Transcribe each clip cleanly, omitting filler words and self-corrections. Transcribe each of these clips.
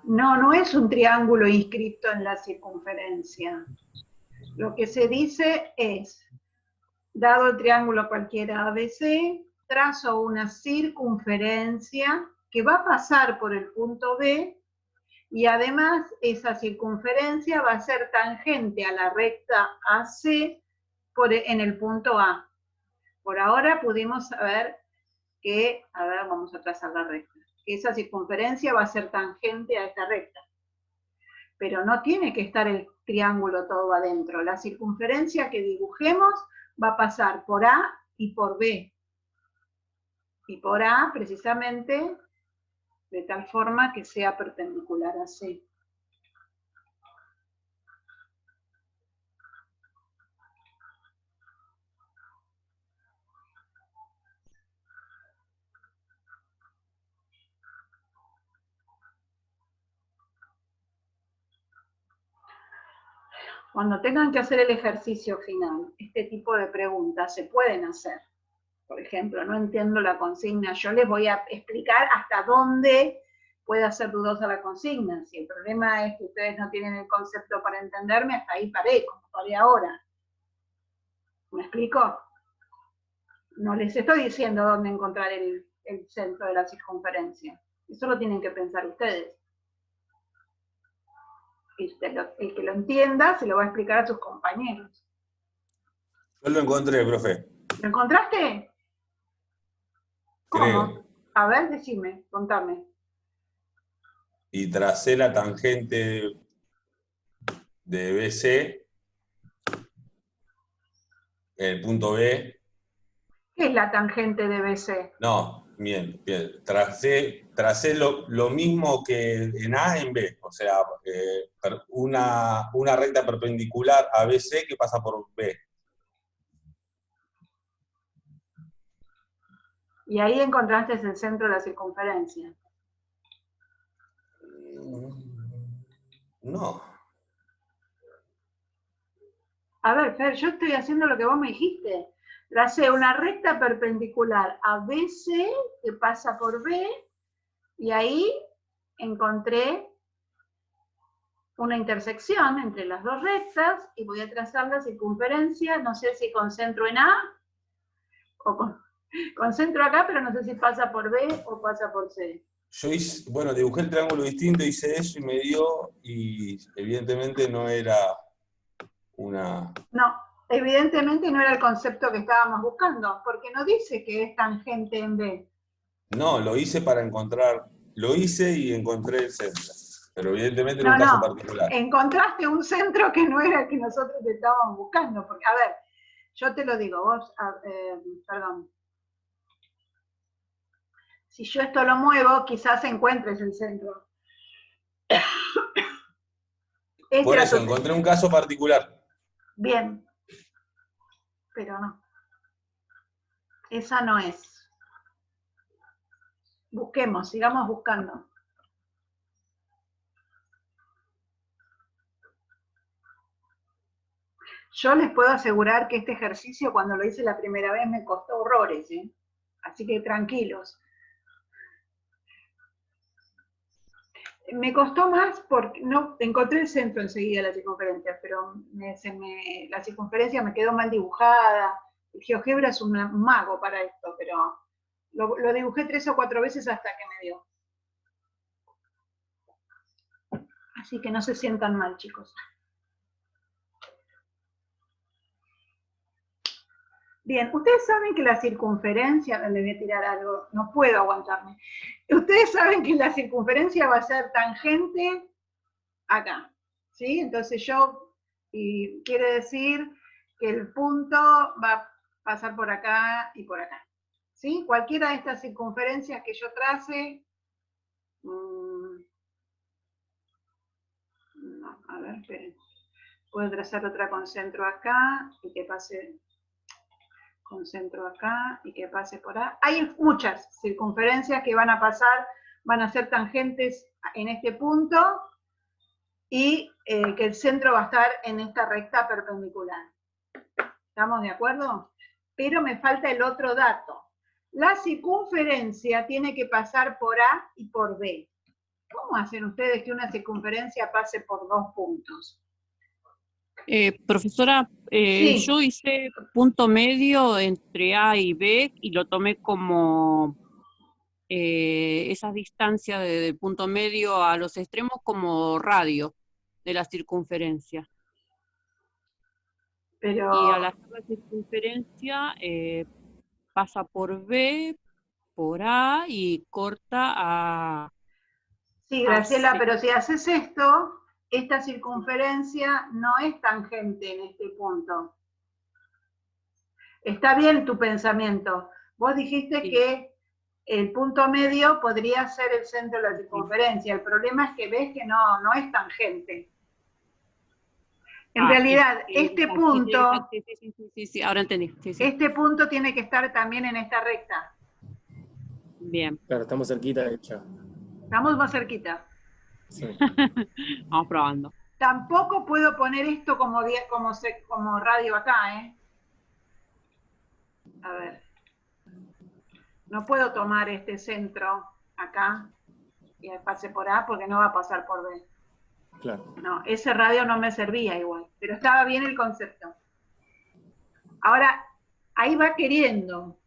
No, no es un triángulo inscrito en la circunferencia. Lo que se dice es, dado el triángulo cualquiera ABC, trazo una circunferencia que va a pasar por el punto B y además esa circunferencia va a ser tangente a la recta AC en el punto A. Por ahora pudimos saber que, a ver, vamos a trazar la recta, que esa circunferencia va a ser tangente a esta recta. Pero no tiene que estar el triángulo todo adentro. La circunferencia que dibujemos va a pasar por A y por B. Y por A, precisamente, de tal forma que sea perpendicular a C. Cuando tengan que hacer el ejercicio final, este tipo de preguntas se pueden hacer. Por ejemplo, no entiendo la consigna, yo les voy a explicar hasta dónde puede ser dudosa la consigna. Si el problema es que ustedes no tienen el concepto para entenderme, hasta ahí paré, como paré ahora. ¿Me explico? No les estoy diciendo dónde encontrar el centro de la circunferencia. Eso lo tienen que pensar ustedes. El que lo entienda se lo va a explicar a sus compañeros. Yo lo encontré, profe. ¿Lo encontraste? Creo. ¿Cómo? A ver, decime, contame. Y tracé la tangente de BC, el punto B. ¿Qué es la tangente de BC? No, bien. Tracé lo mismo que en A en B, o sea, una recta perpendicular a BC que pasa por B. Y ahí encontraste el centro de la circunferencia. No. A ver, Fer, yo estoy haciendo lo que vos me dijiste. Tracé una recta perpendicular a BC que pasa por B y ahí encontré una intersección entre las dos rectas y voy a trazar la circunferencia, no sé si concentro en A o concentro acá, pero no sé si pasa por B o pasa por C. Yo dibujé el triángulo distinto, hice eso y me dio, y evidentemente no era una... No, evidentemente no era el concepto que estábamos buscando, porque no dice que es tangente en B. No, lo hice para encontrar, lo hice y encontré el centro, pero evidentemente en un No, caso no, particular. encontraste un centro que no era el que nosotros estábamos buscando, porque, a ver, yo te lo digo, vos, perdón, si yo esto lo muevo, quizás encuentres el centro. Por eso, encontré un caso particular. Bien, pero no. Esa no es. Busquemos, sigamos buscando. Yo les puedo asegurar que este ejercicio, cuando lo hice la primera vez, me costó horrores, ¿eh? Así que tranquilos. Me costó más porque no encontré el centro enseguida de la circunferencia, pero la circunferencia me quedó mal dibujada. El GeoGebra es un mago para esto, pero lo dibujé 3 o 4 veces hasta que me dio. Así que no se sientan mal, chicos. Bien, ustedes saben que la circunferencia, le voy a tirar algo, no puedo aguantarme. Ustedes saben que la circunferencia va a ser tangente acá, ¿sí? Entonces y quiere decir que el punto va a pasar por acá y por acá, ¿sí? Cualquiera de estas circunferencias que yo trace, no, a ver, esperen. Puedo trazar otra con centro acá y que pase con centro acá y que pase por acá. Hay muchas circunferencias que van a pasar, van a ser tangentes en este punto y que el centro va a estar en esta recta perpendicular. ¿Estamos de acuerdo? Pero me falta el otro dato. La circunferencia tiene que pasar por A y por B. ¿Cómo hacen ustedes que una circunferencia pase por 2 puntos? Profesora, Sí. yo hice punto medio entre A y B y lo tomé como esa distancia del punto medio a los extremos como radio de la circunferencia. Pero... Y al hacer la circunferencia pasa por B, por A y corta a... Sí, Graciela, C. pero si haces esto, esta circunferencia no es tangente en este punto. Está bien tu pensamiento. Vos dijiste Sí. que el punto medio podría ser el centro de la circunferencia. El problema es que ves que no es tangente. En realidad, este punto, Sí, ahora entendí. Sí. este punto tiene que estar también en esta recta. Bien. Claro, estamos cerquita de hecho. Estamos más cerquita. Sí. Vamos probando. Tampoco puedo poner esto como radio acá, ¿eh? A ver. No puedo tomar este centro acá y pase por A porque no va a pasar por B. Claro. No, ese radio no me servía igual, pero estaba bien el concepto. Ahora, ahí va queriendo.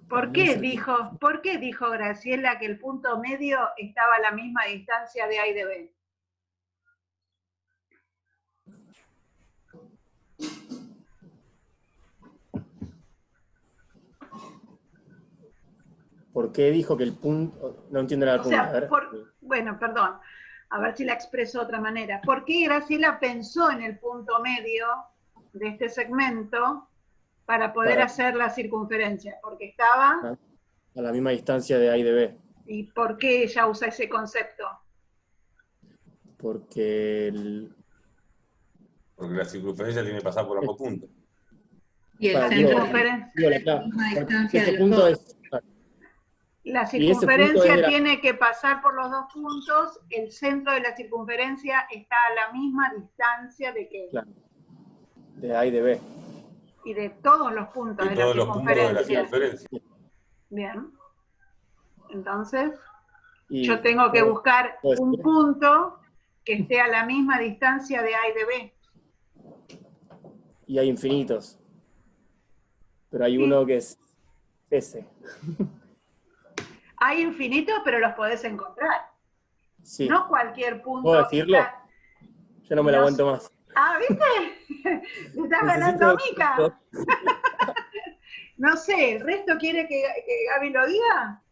¿Por qué dijo Graciela que el punto medio estaba a la misma distancia de A y de B? ¿Por qué dijo que el punto...? No entiendo la pregunta. O sea, a ver. bueno, perdón, a ver si la expreso de otra manera. ¿Por qué Graciela pensó en el punto medio de este segmento para poder hacer la circunferencia? Porque estaba... A la misma distancia de A y de B. ¿Y por qué ella usa ese concepto? Porque la circunferencia tiene que pasar por ambos puntos. Y el La centro circunferencia. a la misma distancia este de los punto dos. es... La Y ese punto circunferencia es de la- tiene que pasar por los 2 puntos, el centro de la circunferencia está a la misma distancia de ¿qué? Claro. De A y de B. Y de todos los puntos De de la todos los puntos de la circunferencia. circunferencia. Bien. Entonces, Y yo tengo que buscar puede un ser. punto que esté a la misma distancia de A y de B. Y hay infinitos. Pero hay Sí. uno que es ese. Hay infinitos, pero los podés encontrar. Sí. No cualquier punto. ¿Puedo decirlo? está... Yo no me la aguanto más. Ah, ¿viste? Le estás ganando a Mica. No sé, ¿el resto quiere que Gaby lo diga?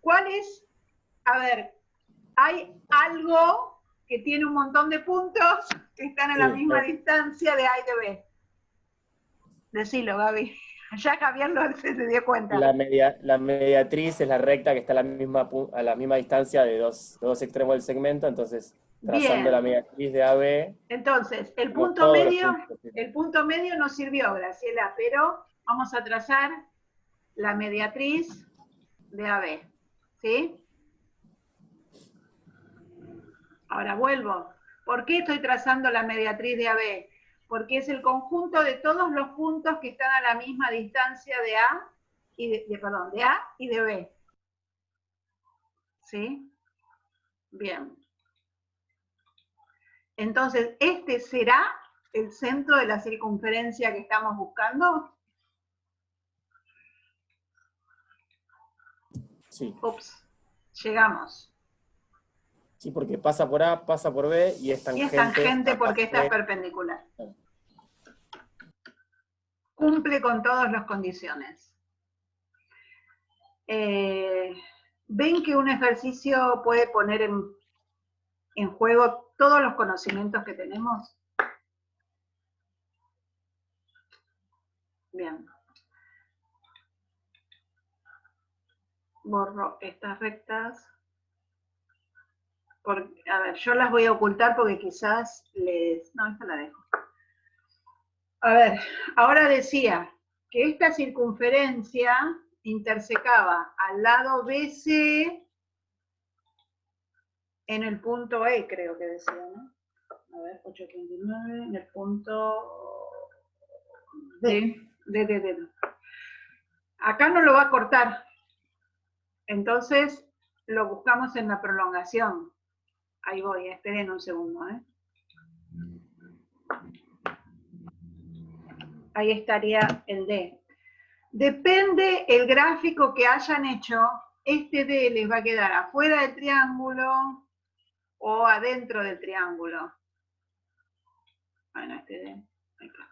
¿Cuál es? A ver, hay algo que tiene un montón de puntos que están a la misma distancia de A y de B. Decilo, Gaby. Ya Javier se dio cuenta. La mediatriz es la recta que está a la misma distancia de dos extremos del segmento, entonces trazando Bien. la mediatriz de AB. Entonces, el tenemos punto todos los medio, puntos. nos sirvió, Graciela, pero vamos a trazar la mediatriz de AB. ¿Sí? Ahora vuelvo. ¿Por qué estoy trazando la mediatriz de AB? Porque es el conjunto de todos los puntos que están a la misma distancia de A y de A y de B. ¿Sí? Bien. Entonces, ¿este será el centro de la circunferencia que estamos buscando? Sí. Ups, llegamos. Sí, porque pasa por A, pasa por B y es tangente. Y es tangente porque esta es perpendicular. Cumple con todas las condiciones. ¿Ven que un ejercicio puede poner en juego todos los conocimientos que tenemos? Bien. Borro estas rectas. A ver, yo las voy a ocultar porque quizás no, esta la dejo. A ver, ahora decía que esta circunferencia intersecaba al lado BC en el punto E, creo que decía, ¿no? A ver, 839, en el punto D. D. Acá no lo va a cortar. Entonces, lo buscamos en la prolongación. Ahí voy, esperen un segundo. Ahí estaría el D. Depende el gráfico que hayan hecho, este D les va a quedar afuera del triángulo o adentro del triángulo. Bueno, este D, ahí está.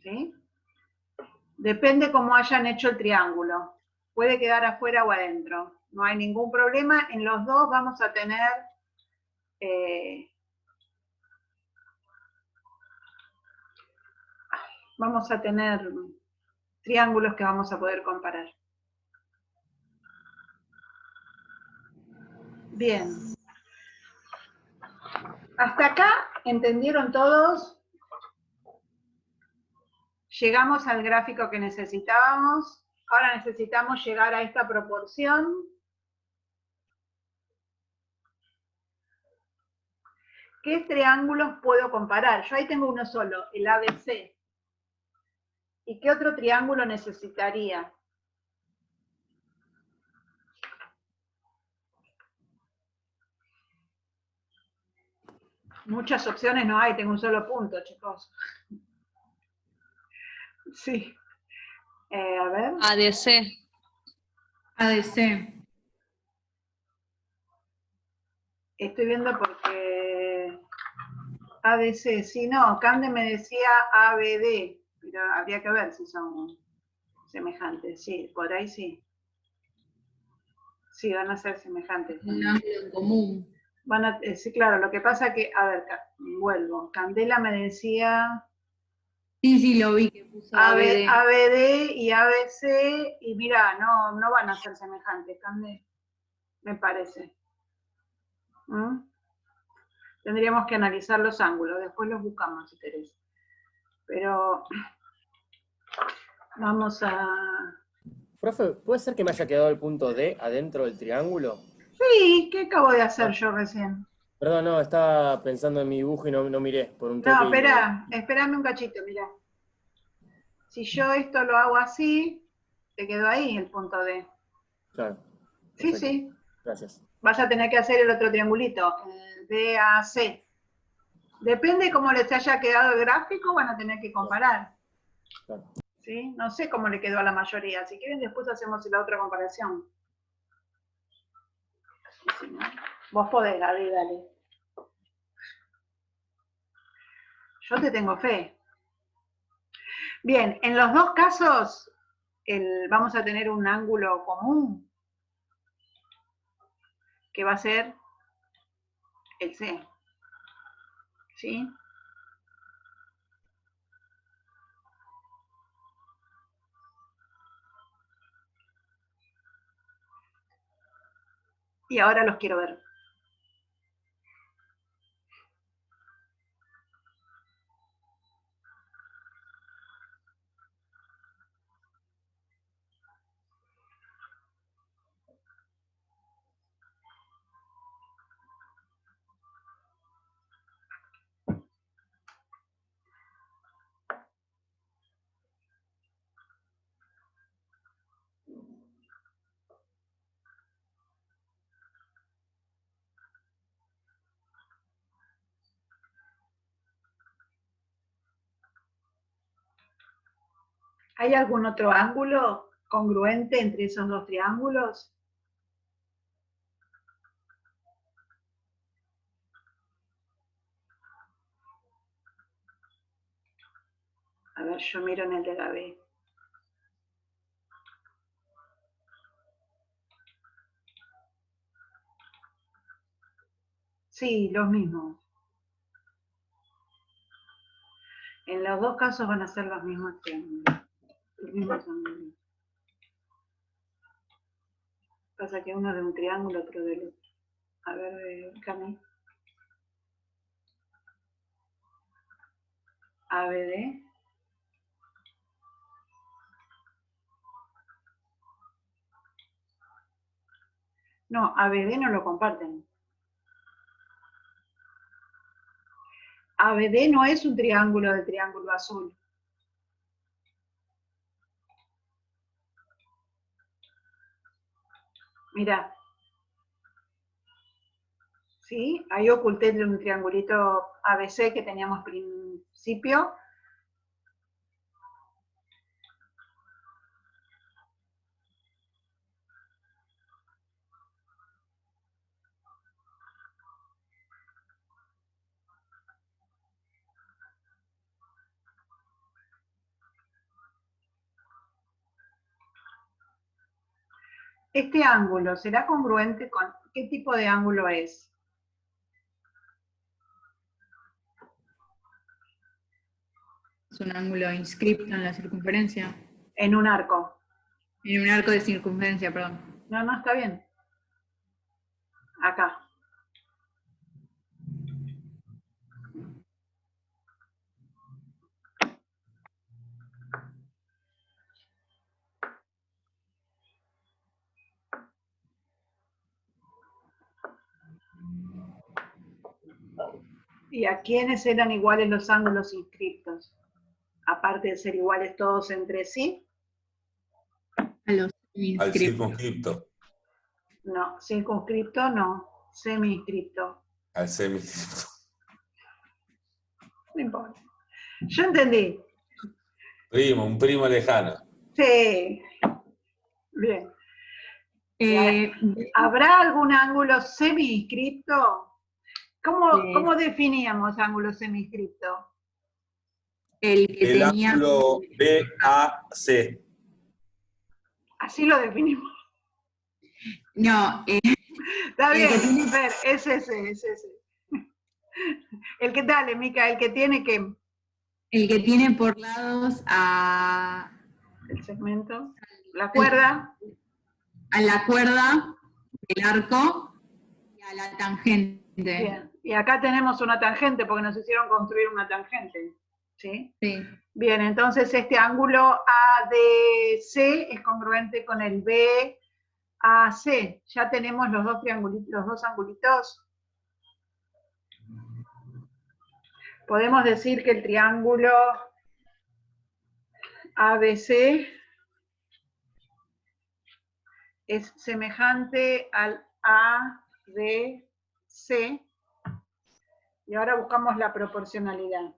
¿Sí? Depende cómo hayan hecho el triángulo. Puede quedar afuera o adentro. No hay ningún problema. En los dos vamos a tener triángulos que vamos a poder comparar. Bien. Hasta acá, ¿entendieron todos? Llegamos al gráfico que necesitábamos. Ahora necesitamos llegar a esta proporción. ¿Qué triángulos puedo comparar? Yo ahí tengo uno solo, el ABC. ¿Y qué otro triángulo necesitaría? Muchas opciones no hay, tengo un solo punto, chicos. Sí. A ver. ADC. ADC. Estoy viendo porque ADC, sí, no, Cande me decía ABD, pero habría que ver si son semejantes, sí, por ahí sí. Sí, van a ser semejantes. Un ángulo en común. Sí, claro, lo que pasa que, a ver, vuelvo, Candela me decía Sí, lo vi que puso ABD. ABD y ABC, y mira, no van a ser semejantes, Cande, me parece. Tendríamos que analizar los ángulos, después los buscamos si querés. Pero vamos a... Profe, ¿puede ser que me haya quedado el punto D adentro del triángulo? Sí, ¿qué acabo de hacer yo recién? Perdón, no, estaba pensando en mi dibujo y no miré por un toque. No, espérame un cachito, mirá. Si yo esto lo hago así, te quedó ahí el punto D. Claro. Sí, Perfecto. sí. Gracias. Vas a tener que hacer el otro triangulito, el DAC. Depende cómo les haya quedado el gráfico, van a tener que comparar. Claro. ¿Sí? No sé cómo le quedó a la mayoría. Si quieren, después hacemos la otra comparación. Vos podés, Gaby, dale. Yo te tengo fe. Bien, en los dos casos vamos a tener un ángulo común, que va a ser el C. ¿Sí? Y ahora los quiero ver. ¿Hay algún otro ángulo congruente entre esos dos triángulos? A ver, yo miro en el de Gaby. Sí, los mismos. En los dos casos van a ser los mismos triángulos. Los mismos ángulos. Pasa que uno de un triángulo, otro del otro. A ver, Cami. ABD. No, ABD no lo comparten. ABD no es un triángulo de triángulo azul. Mira, ¿sí? Ahí oculté un triangulito ABC que teníamos principio. Este ángulo, ¿será congruente con qué tipo de ángulo es? Es un ángulo inscripto en la circunferencia. En un arco. En un arco de circunferencia, perdón. No, no, está bien. Acá. ¿Y a quiénes eran iguales los ángulos inscriptos? Aparte de ser iguales todos entre sí. A los Al inscriptos. circunscripto. No, circunscripto no, semi-inscripto. Al semiscripto. No importa. Yo entendí. Primo, un primo lejano. Sí. Bien. Eh, ¿Habrá algún ángulo semi-inscripto? Sí. ¿Cómo definíamos ángulo semi-inscripto? el que El tenía... ángulo BAC. Así lo definimos. No, Está El bien, que tiene- Fer, es ese. El que, dale, Mica, el que tiene que... el que tiene por lados a El segmento, la cuerda. la cuerda del arco y a la tangente. Bien. Y acá tenemos una tangente porque nos hicieron construir una tangente. ¿Sí? Sí. Bien, entonces este ángulo ADC es congruente con el BAC. Ya tenemos los dos triangulitos, los dos angulitos. Podemos decir que el triángulo ABC es semejante al ADC. Y ahora buscamos la proporcionalidad.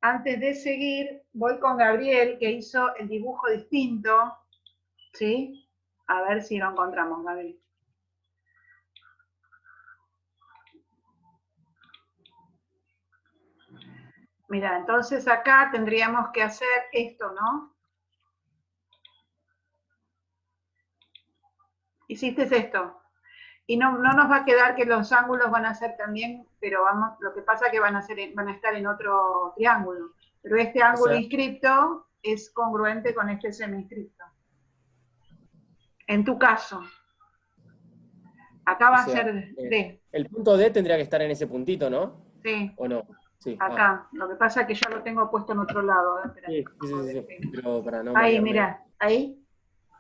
Antes de seguir, voy con Gabriel, que hizo el dibujo distinto. ¿Sí? A ver si lo encontramos, Gabriel. Mira, entonces acá tendríamos que hacer esto, ¿no? Hiciste esto. Y no nos va a quedar que los ángulos van a ser también, pero vamos, lo que pasa es que van a estar en otro triángulo. Pero este ángulo inscripto es congruente con este semi-inscripto. En tu caso. Acá va a ser D. El punto D tendría que estar en ese puntito, ¿no? Sí. ¿O no? Sí. Acá. Lo que pasa es que yo lo tengo puesto en otro lado. Sí. Pero para no ahí, marearme. mira. Ahí.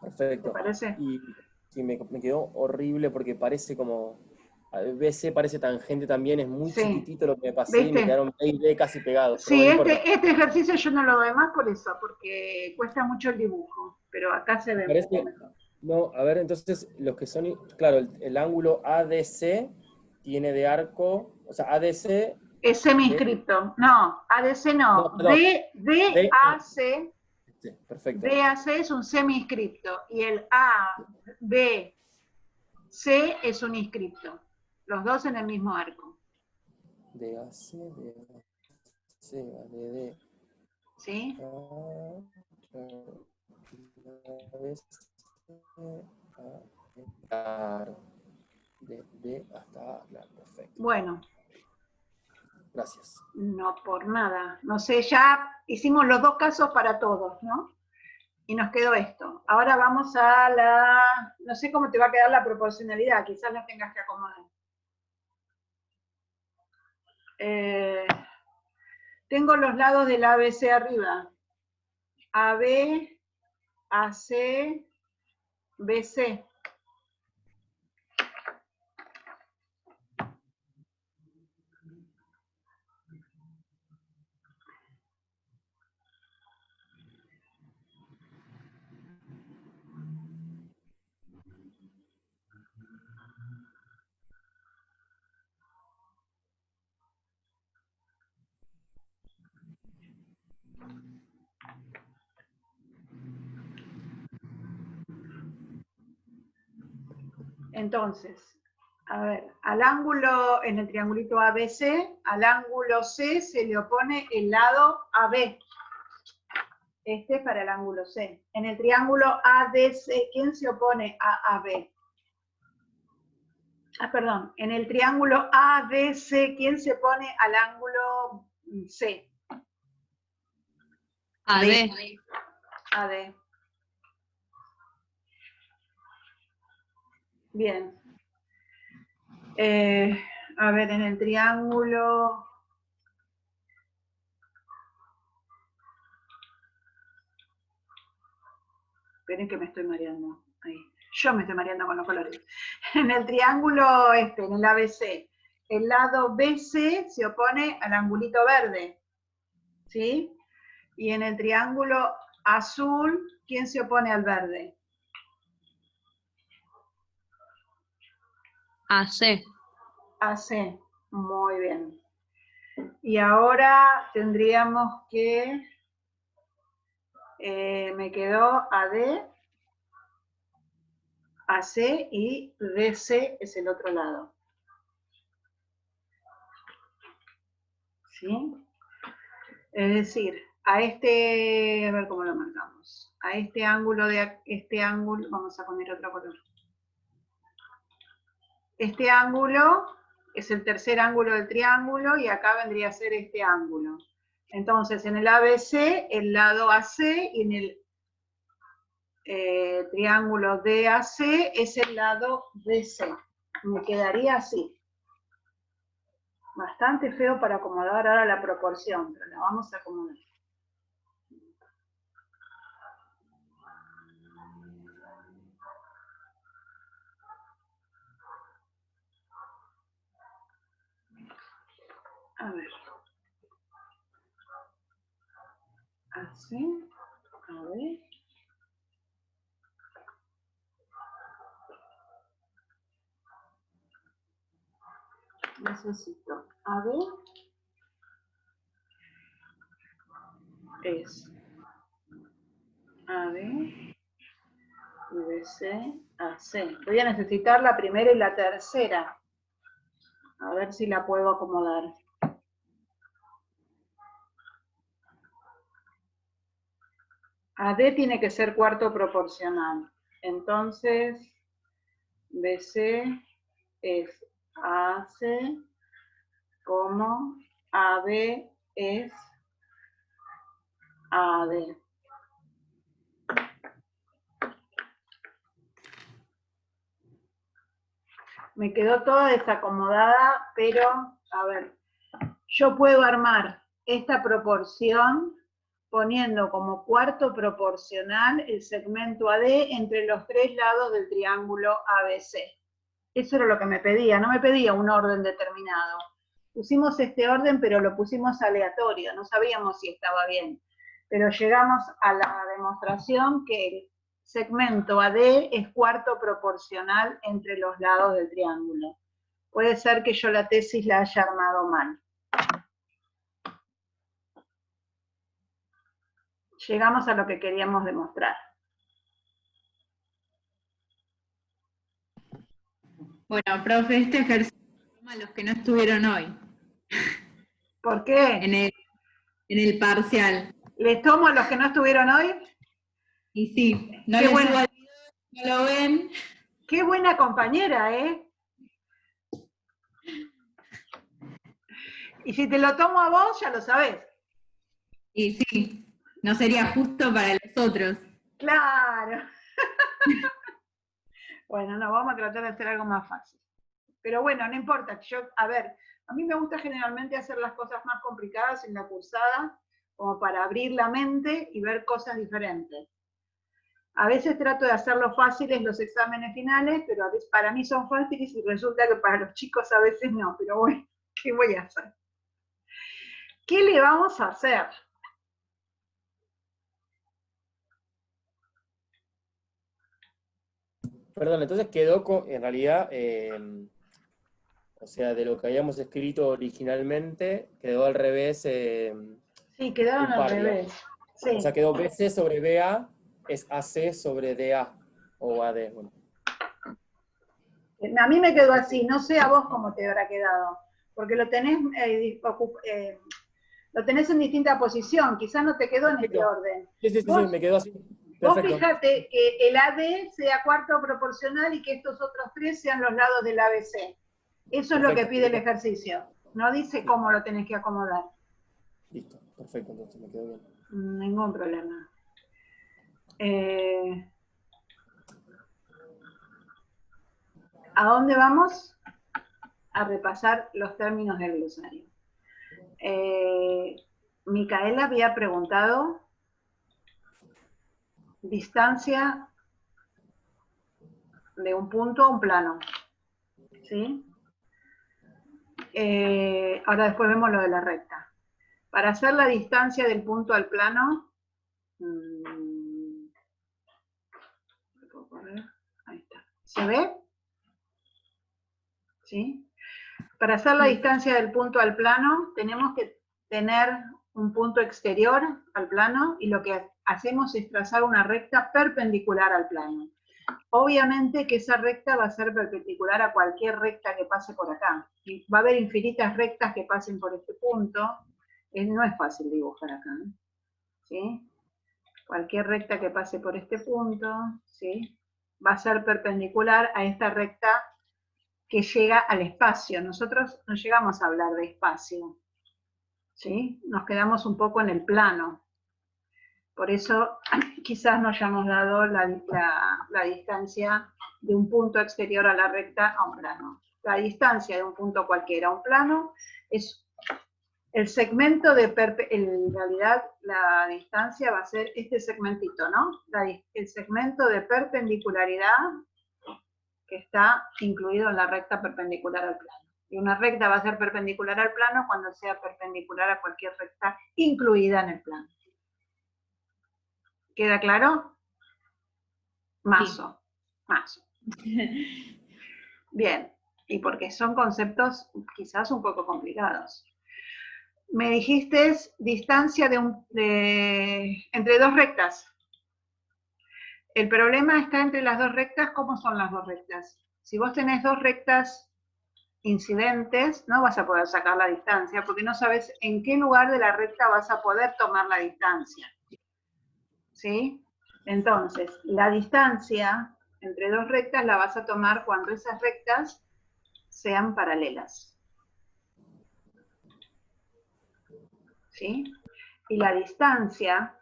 Perfecto. ¿Te parece? Y sí, me quedó horrible porque parece como... BC parece tangente también, es muy chiquitito lo que me pasé. ¿Viste? Y me quedaron B y D casi pegados. Sí, Pero bueno, este ejercicio yo no lo doy más por eso, porque cuesta mucho el dibujo, pero acá se ve parece, mejor. no, a ver, entonces los que son, claro, el ángulo ADC tiene de arco, o sea, ADC... Es semi-inscripto. No, ADC no. DAC. Sí, perfecto. DAC es un semi-inscripto y el ABC es un inscripto. Los dos en el mismo arco. DAC, ADD. ¿Sí? De D hasta A, claro, perfecto. Bueno. Gracias. No por nada. No sé, ya hicimos los dos casos para todos, ¿no? Y nos quedó esto. Ahora vamos a la... No sé cómo te va a quedar la proporcionalidad, quizás la tengas que acomodar. Tengo los lados del ABC arriba. AB, AC, BC. Entonces, a ver, al ángulo, en el triangulito ABC, al ángulo C se le opone el lado AB. Este es para el ángulo C. En el triángulo ADC, ¿quién se opone a AB? Perdón, en el triángulo ADC, ¿quién se opone al ángulo C? AD. AD. Bien. A ver, en el triángulo... Esperen que me estoy mareando. Ahí. Yo me estoy mareando con los colores. En el triángulo en el ABC, el lado BC se opone al angulito verde. ¿Sí? Y en el triángulo azul, ¿quién se opone al verde? AC. AC. Muy bien. Y ahora tendríamos que... me quedó AD, AC y DC es el otro lado. ¿Sí? Es decir, a este, a ver cómo lo marcamos. A este ángulo, vamos a poner otro color. Este ángulo es el tercer ángulo del triángulo y acá vendría a ser este ángulo. Entonces, en el ABC, el lado AC y en el triángulo DAC es el lado DC. Me quedaría así. Bastante feo para acomodar ahora la proporción, pero la vamos a acomodar. A ver. Así. A ver. Necesito AB es AB y BC AC. Voy a necesitar la primera y la tercera. A ver si la puedo acomodar. AD tiene que ser cuarto proporcional. Entonces, BC es AC como AB es AD. Me quedó toda desacomodada, pero, a ver, yo puedo armar esta proporción poniendo como cuarto proporcional el segmento AD entre los tres lados del triángulo ABC. Eso era lo que me pedía, no me pedía un orden determinado. Pusimos este orden, pero lo pusimos aleatorio, no sabíamos si estaba bien. Pero llegamos a la demostración que el segmento AD es cuarto proporcional entre los lados del triángulo. Puede ser que yo la tesis la haya armado mal. Llegamos a lo que queríamos demostrar. Bueno, profe, este ejercicio toma a los que no estuvieron hoy. ¿Por qué? En el parcial. ¿Les tomo a los que no estuvieron hoy? Y sí, no Qué les bueno. subo el video, no lo ven. Qué buena compañera, ¿eh? Y si te lo tomo a vos, ya lo sabés. Y sí, no sería justo para los otros. Claro. Bueno, no, vamos a tratar de hacer algo más fácil. Pero bueno, no importa. A ver, a mí me gusta generalmente hacer las cosas más complicadas en la cursada, como para abrir la mente y ver cosas diferentes. A veces trato de hacerlo fáciles los exámenes finales, pero a veces para mí son fáciles y resulta que para los chicos a veces no. Pero bueno, ¿qué voy a hacer? ¿Qué le vamos a hacer? Perdón, entonces quedó en realidad, o sea, de lo que habíamos escrito originalmente, quedó al revés. Sí, quedaron al par, revés. Sí. O sea, quedó BC sobre BA, es AC sobre DA, o AD. Bueno. A mí me quedó así, no sé a vos cómo te habrá quedado, porque lo tenés en distinta posición, quizás no te quedó en este orden. Sí, me quedó así. Vos Perfecto. fíjate que el AD sea cuarto proporcional y que estos otros tres sean los lados del ABC. Eso es lo que pide el ejercicio. No dice cómo lo tenés que acomodar. Listo, perfecto, entonces me quedó bien. Ningún problema. ¿A dónde vamos? A repasar los términos del glosario. Micaela había preguntado distancia de un punto a un plano. ¿Sí? Ahora después vemos lo de la recta. Para hacer la distancia del punto al plano, ahí está. ¿Se ve? ¿Sí? Para hacer la distancia del punto al plano, tenemos que tener un punto exterior al plano y lo que hacemos es trazar una recta perpendicular al plano. Obviamente que esa recta va a ser perpendicular a cualquier recta que pase por acá. Y va a haber infinitas rectas que pasen por este punto. No es fácil dibujar acá, ¿no? ¿Sí? Cualquier recta que pase por este punto, ¿sí? Va a ser perpendicular a esta recta que llega al espacio. Nosotros no llegamos a hablar de espacio, ¿sí? Nos quedamos un poco en el plano. Por eso quizás no hayamos dado la distancia de un punto exterior a la recta a un plano. La distancia de un punto cualquiera a un plano es el segmento de, en realidad la distancia va a ser este segmentito, ¿no? El segmento de perpendicularidad que está incluido en la recta perpendicular al plano. Y una recta va a ser perpendicular al plano cuando sea perpendicular a cualquier recta incluida en el plano. ¿Queda claro? Mazo. Mazo. Bien, y porque son conceptos quizás un poco complicados. Me dijiste distancia entre dos rectas. El problema está entre las dos rectas. ¿Cómo son las dos rectas? Si vos tenés dos rectas incidentes, no vas a poder sacar la distancia porque no sabes en qué lugar de la recta vas a poder tomar la distancia. ¿Sí? Entonces, la distancia entre dos rectas la vas a tomar cuando esas rectas sean paralelas. ¿Sí? Y la distancia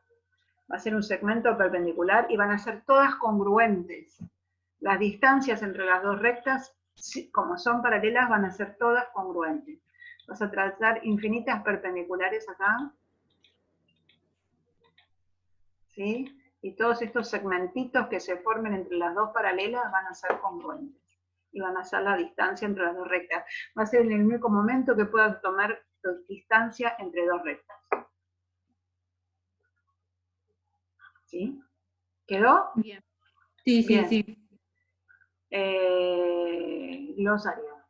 va a ser un segmento perpendicular y van a ser todas congruentes. Las distancias entre las dos rectas, como son paralelas, van a ser todas congruentes. Vas a trazar infinitas perpendiculares acá. ¿Sí? Y todos estos segmentitos que se formen entre las dos paralelas van a ser congruentes. Y van a ser la distancia entre las dos rectas. Va a ser en el único momento que puedas tomar distancia entre dos rectas. ¿Sí? ¿Quedó? Bien. Sí, sí, Bien. sí. Glosario.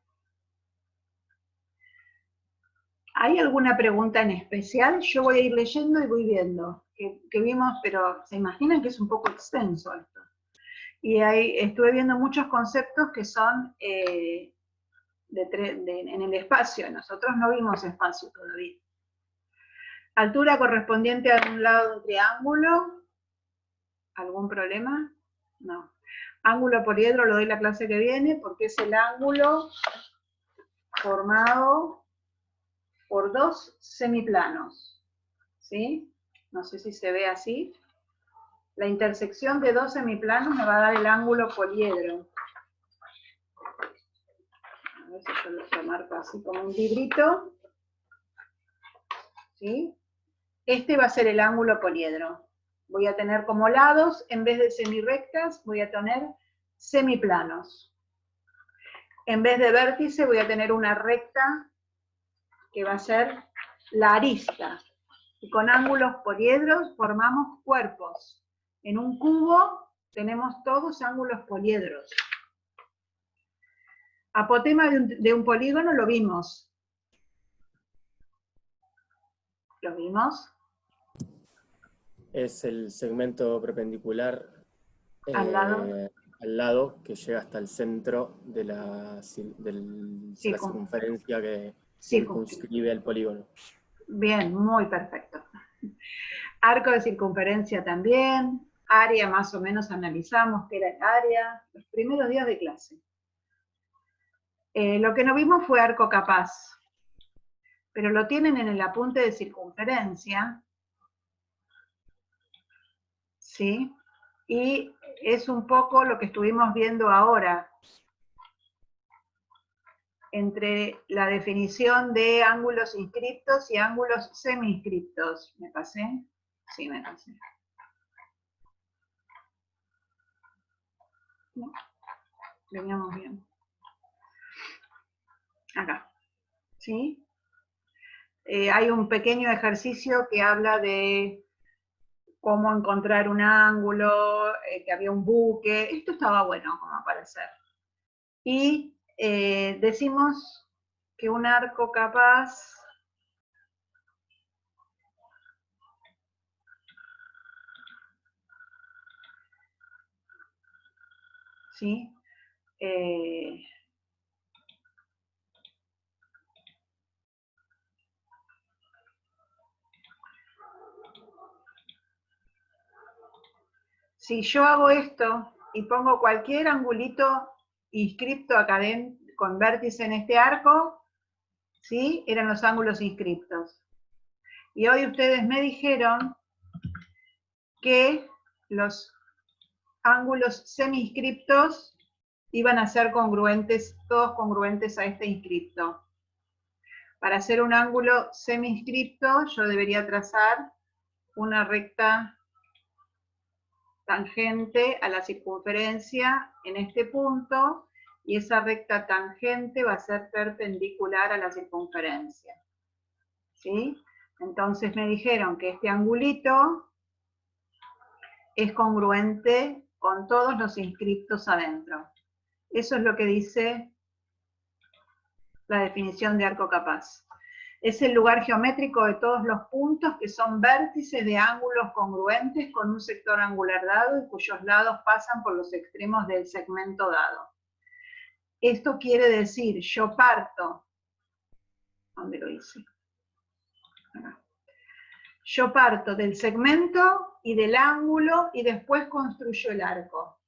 ¿Hay alguna pregunta en especial? Yo voy a ir leyendo y voy viendo. Que vimos, pero se imaginan que es un poco extenso esto. Y estuve viendo muchos conceptos que son en el espacio. Nosotros no vimos espacio todavía. Altura correspondiente a un lado de un triángulo. ¿Algún problema? No. Ángulo poliedro lo doy la clase que viene porque es el ángulo formado por dos semiplanos. ¿Sí? No sé si se ve así. La intersección de dos semiplanos me va a dar el ángulo poliedro. A ver si yo lo marco así como un librito. ¿Sí? Este va a ser el ángulo poliedro. Voy a tener como lados, en vez de semirrectas, voy a tener semiplanos. En vez de vértice voy a tener una recta que va a ser la arista. Y con ángulos poliedros formamos cuerpos. En un cubo tenemos todos ángulos poliedros. Apotema de un polígono lo vimos. ¿Lo vimos? Es el segmento perpendicular Al lado. al lado que llega hasta el centro de la circunferencia que circunscribe el polígono. Bien, muy perfecto. Arco de circunferencia también. Área más o menos analizamos qué era el área. Los primeros días de clase. Lo que no vimos fue arco capaz. Pero lo tienen en el apunte de circunferencia. ¿Sí? Y es un poco lo que estuvimos viendo ahora, entre la definición de ángulos inscriptos y ángulos semi-inscriptos. ¿Me pasé? Sí, me pasé. No, veníamos bien. Acá. ¿Sí? Hay un pequeño ejercicio que habla de cómo encontrar un ángulo, que había un buque. Esto estaba bueno como aparecer. Y decimos que un arco capaz ¿sí? Si yo hago esto y pongo cualquier angulito inscripto acá con vértice en este arco, ¿sí? Eran los ángulos inscriptos. Y hoy ustedes me dijeron que los ángulos semi-inscriptos iban a ser congruentes, todos congruentes a este inscripto. Para hacer un ángulo semi-inscripto, yo debería trazar una recta tangente a la circunferencia en este punto, y esa recta tangente va a ser perpendicular a la circunferencia. ¿Sí? Entonces me dijeron que este angulito es congruente con todos los inscriptos adentro. Eso es lo que dice la definición de arco capaz. Es el lugar geométrico de todos los puntos que son vértices de ángulos congruentes con un sector angular dado y cuyos lados pasan por los extremos del segmento dado. Esto quiere decir, yo parto, ¿dónde lo hice? Acá. Yo parto del segmento y del ángulo y después construyo el arco.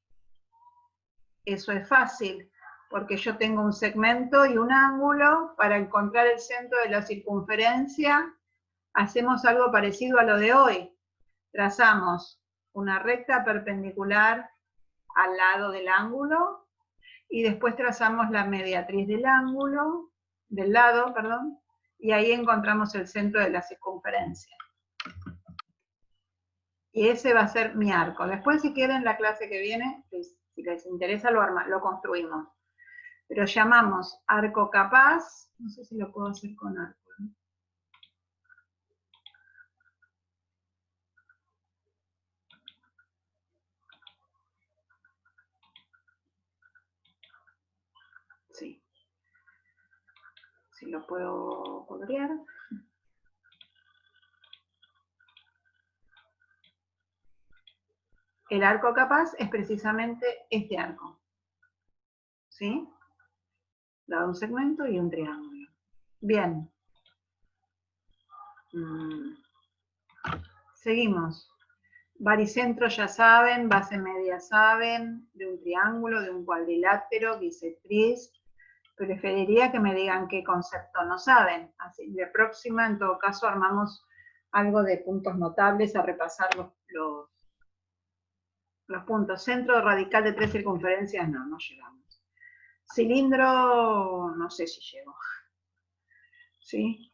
Eso es fácil, porque yo tengo un segmento y un ángulo. Para encontrar el centro de la circunferencia, hacemos algo parecido a lo de hoy. Trazamos una recta perpendicular al lado del ángulo, y después trazamos la mediatriz del ángulo, del lado, perdón, y ahí encontramos el centro de la circunferencia. Y ese va a ser mi arco. Después, si quieren, la clase que viene, pues, si les interesa, lo construimos. Pero llamamos arco capaz, no sé si lo puedo hacer con arco, ¿no? Sí. Si lo puedo colorear. El arco capaz es precisamente este arco. ¿Sí? Dado un segmento y un triángulo. Bien. Seguimos. Baricentro ya saben, base media saben, de un triángulo, de un cuadrilátero, bisectriz. Preferiría que me digan qué concepto no saben. Así de próxima, en todo caso, armamos algo de puntos notables a repasar los puntos. Centro radical de 3 circunferencias, no llegamos. Cilindro, no sé si llego. ¿Sí?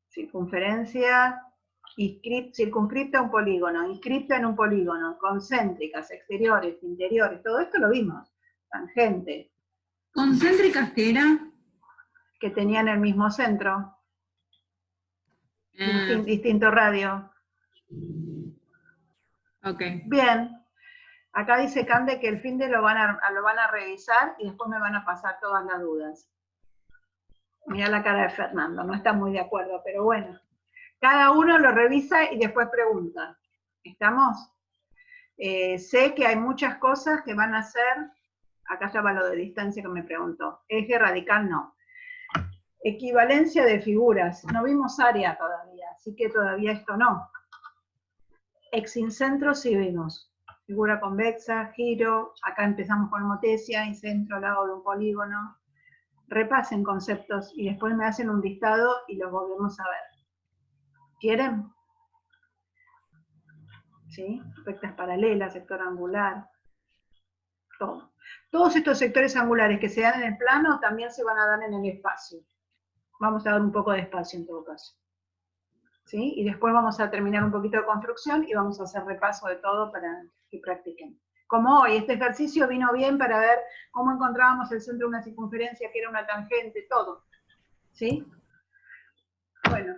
Circunferencia, circunscripta a un polígono, inscripta en un polígono, concéntricas, exteriores, interiores, todo esto lo vimos. Tangente. ¿Concéntricas qué era? Que tenían el mismo centro. Distinto radio. Ok. Bien. Acá dice Cande que el fin de lo van a revisar y después me van a pasar todas las dudas. Mira la cara de Fernando, no está muy de acuerdo, pero bueno. Cada uno lo revisa y después pregunta. ¿Estamos? Sé que hay muchas cosas que van a ser, acá estaba lo de distancia que me preguntó, eje radical no. Equivalencia de figuras, no vimos área todavía, así que todavía esto no. Exincentro sí vimos, figura convexa, giro, acá empezamos con homotesia, incentro al lado de un polígono. Repasen conceptos y después me hacen un listado y los volvemos a ver. ¿Quieren? ¿Sí? Rectas paralelas, sector angular, todo. Todos estos sectores angulares que se dan en el plano también se van a dar en el espacio. Vamos a dar un poco de espacio en todo caso. ¿Sí? Y después vamos a terminar un poquito de construcción y vamos a hacer repaso de todo para que practiquen. Como hoy, este ejercicio vino bien para ver cómo encontrábamos el centro de una circunferencia, que era una tangente, todo. ¿Sí? Bueno,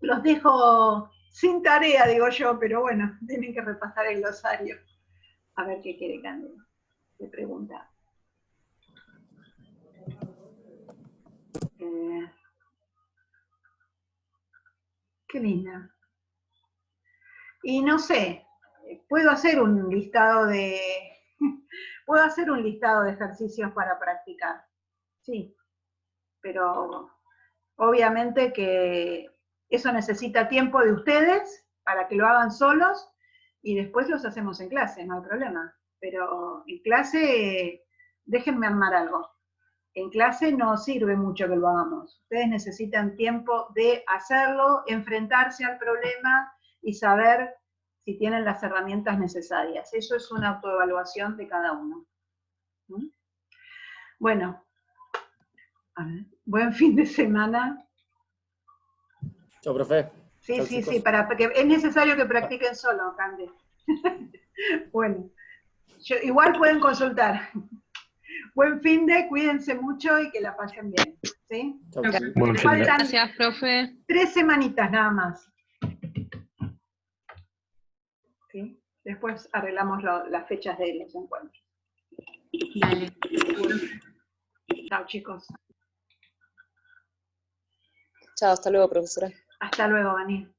los dejo sin tarea, digo yo, pero bueno, tienen que repasar el glosario. A ver qué quiere Cándido. Le pregunta. Qué linda. Y no sé, puedo hacer un listado de ejercicios para practicar. Sí, pero obviamente que eso necesita tiempo de ustedes para que lo hagan solos y después los hacemos en clase, no hay problema. Pero en clase, déjenme armar algo. En clase no sirve mucho que lo hagamos. Ustedes necesitan tiempo de hacerlo, enfrentarse al problema y saber si tienen las herramientas necesarias. Eso es una autoevaluación de cada uno. ¿Mm? Bueno, a ver, buen fin de semana. Chao, profe. Sí, Chao, sí, chicos. sí, porque es necesario que practiquen solo, Cande. Bueno, igual pueden consultar. Buen fin de, cuídense mucho y que la pasen bien. ¿Sí? Chao, Buen fin de. Gracias, profe. 3 semanitas nada más. ¿Sí? Después arreglamos las fechas de los encuentros. Dale. Chao, chicos. Chao, hasta luego, profesora. Hasta luego, Dani.